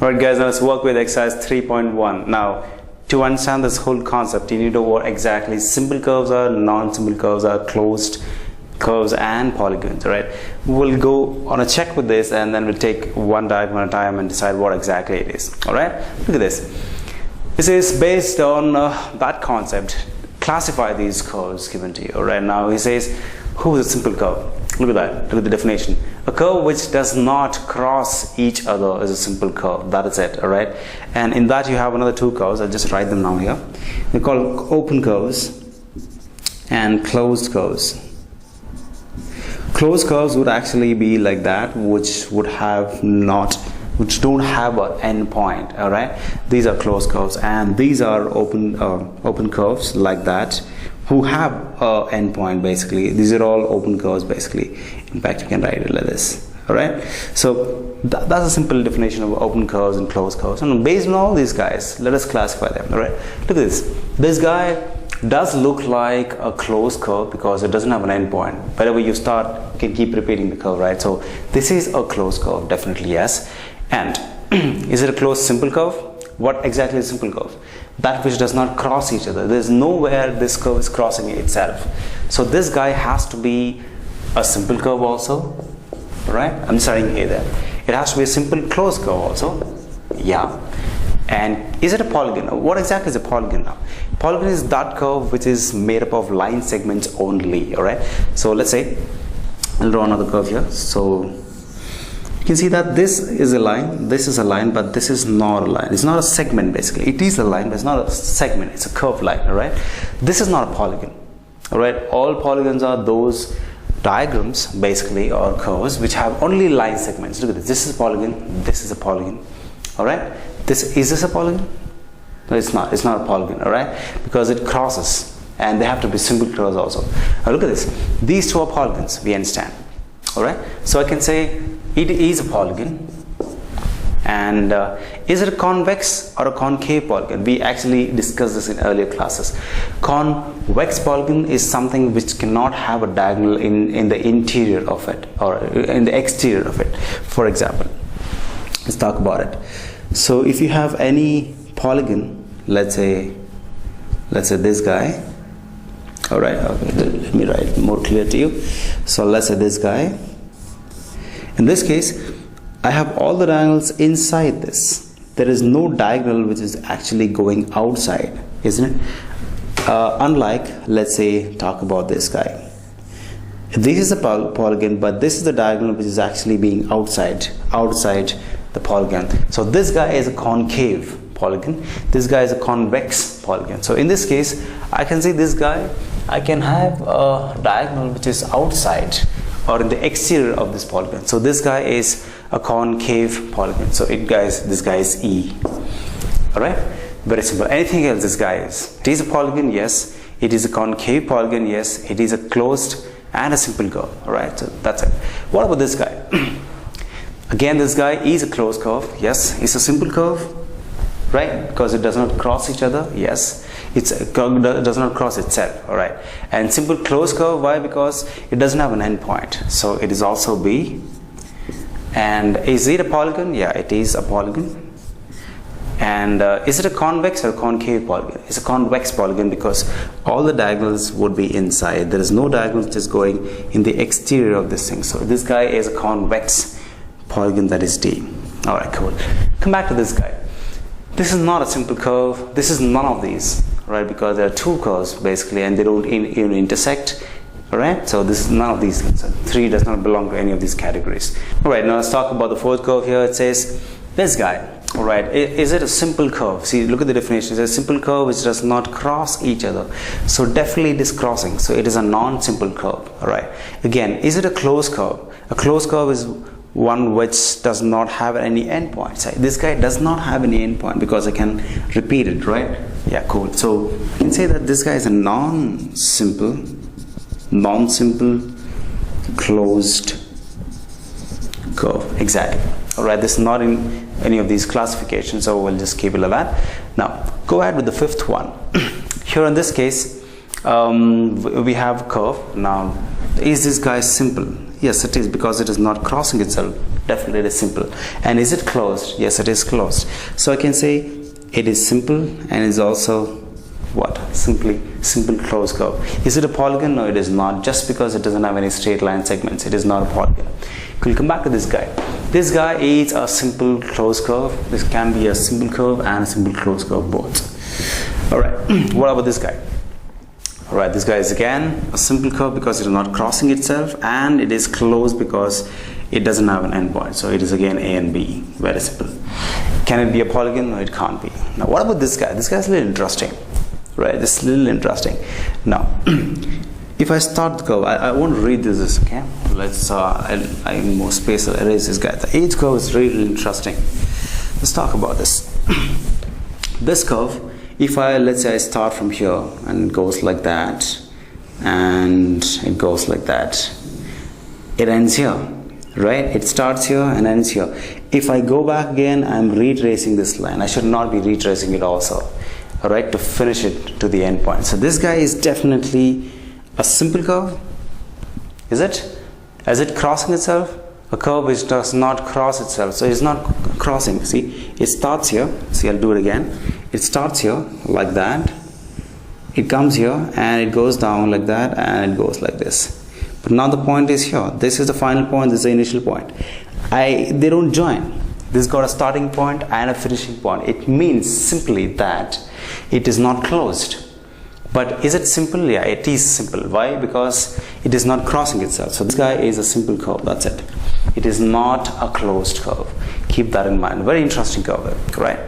Alright guys, now let's work with exercise 3.1. Now, to understand this whole concept, you need to know what exactly simple curves are, non-simple curves are, closed curves and polygons. Alright, we'll go on a check with this and then we'll take one diagram at a time and decide what exactly it is. Alright, look at this. This is based on that concept. Classify these curves given to you. Alright, now he says, who is a simple curve? Look at that, look at the definition. A curve which does not cross each other is a simple curve. That is it. Alright, and in that you have another two curves. I'll just write them down here. They're called open curves and closed curves. Closed curves would actually be like that, which don't have an end point. All right, these are closed curves, and these are open curves like that, who have an end point. Basically, these are all open curves. Basically, in fact, you can write it like this. All right, so that's a simple definition of open curves and closed curves. And based on all these guys, let us classify them. All right, look at this. This guy does look like a closed curve because it doesn't have an end point. Wherever you start, you can keep repeating the curve, right? So this is a closed curve, definitely yes. And is it a closed simple curve? What exactly is a simple curve? That which does not cross each other. There's nowhere this curve is crossing itself. So this guy has to be a simple curve also, right? I'm starting here there. It has to be a simple closed curve also. Yeah. And is it a polygon? What exactly is a polygon now? Polygon is that curve which is made up of line segments only. All right. So let's say I'll draw another curve here. So you can see that this is a line, this is a line, but this is not a line. It's not a segment basically. It is a line, but it's not a segment. It's a curved line. All right. This is not a polygon. All right. All polygons are those diagrams basically, or curves which have only line segments. Look at this. This is a polygon. This is a polygon. All right. Is this a polygon? No, it's not. It's not a polygon. All right, because it crosses, and they have to be simple curves also. Now look at this. These two are polygons. We understand. All right. So I can say it is a polygon. And is it a convex or a concave polygon? We actually discussed this in earlier classes. Convex polygon is something which cannot have a diagonal in the interior of it or in the exterior of it. For example, let's talk about it. So if you have any polygon, let's say this guy. All right, okay, let me write more clear to you. So let's say this guy. In this case, I have all the diagonals inside this. There is no diagonal which is actually going outside, isn't it? Unlike, let's say, talk about this guy. This is a polygon, but this is the diagonal which is actually being outside the polygon. So this guy is a concave polygon. This guy is a convex polygon. So in this case, I can see this guy. I can have a diagonal which is outside or in the exterior of this polygon. So this guy is a concave polygon. So this guy is E. All right, very simple. Anything else this guy is? It is a polygon, yes. It is a concave polygon, yes. It is a closed and a simple curve. All right, so that's it. What about this guy? Again, this guy is a closed curve. Yes, it's a simple curve, right? Because it does not cross each other. Yes, it's a curve that does not cross itself. All right, and simple closed curve. Why? Because it doesn't have an end point. So it is also B. And is it a polygon? Yeah, it is a polygon. And is it a convex or a concave polygon? It's a convex polygon because all the diagonals would be inside. There is no diagonal which is going in the exterior of this thing. So this guy is a convex polygon, that is D. All right, cool. Come back to this guy. This is not a simple curve. This is none of these, right? Because there are two curves basically, and they don't even intersect. All right, so this is none of these things. So 3 does not belong to any of these categories. All right, now let's talk about the fourth curve here. It says this guy. All right, is it a simple curve? See, look at the definition. It's a simple curve which does not cross each other. So definitely it is crossing. So it is a non-simple curve. All right. Again, is it a closed curve? A closed curve is one which does not have any endpoints. This guy does not have any endpoint because I can repeat it, right? Yeah, cool. So I can say that this guy is a non-simple closed curve. Exactly. All right, this is not in any of these classifications, so we'll just keep it like that. Now go ahead with the fifth one. Here in this case, we have a curve. Now, is this guy simple? Yes, it is, because it is not crossing itself. Definitely it is simple. And is it closed? Yes, it is closed. So I can say it is simple and is also what? Simple closed curve. Is it a polygon? No, it is not. Just because it doesn't have any straight line segments, it is not a polygon. We'll come back to this guy. This guy is a simple closed curve. This can be a simple curve and a simple closed curve both. All right. What about this guy? All right. This guy is again a simple curve because it is not crossing itself, and it is closed because it doesn't have an endpoint. So it is again A and B. Very simple. Can it be a polygon? No, it can't be. Now, what about this guy? This guy is a little interesting. Right, this is a little interesting. Now, if I start the curve, I won't read this, okay? Let's, I more space, I'll erase this guy. The age curve is really interesting. Let's talk about this. This curve, if let's say I start from here, and it goes like that, and it goes like that, it ends here, right? It starts here and ends here. If I go back again, I'm retracing this line. I should not be retracing it also. Alright, to finish it to the end point. So this guy is definitely a simple curve. Is it? Is it crossing itself? A curve which does not cross itself. So it's not crossing. See, it starts here. See, I'll do it again. It starts here like that. It comes here and it goes down like that and it goes like this. But now the point is here. This is the final point. This is the initial point. They don't join. This got a starting point and a finishing point. It means simply that it is not closed. But is it simple? Yeah, it is simple. Why? Because it is not crossing itself. So this guy is a simple curve. That's it. It is not a closed curve. Keep that in mind. Very interesting curve, right?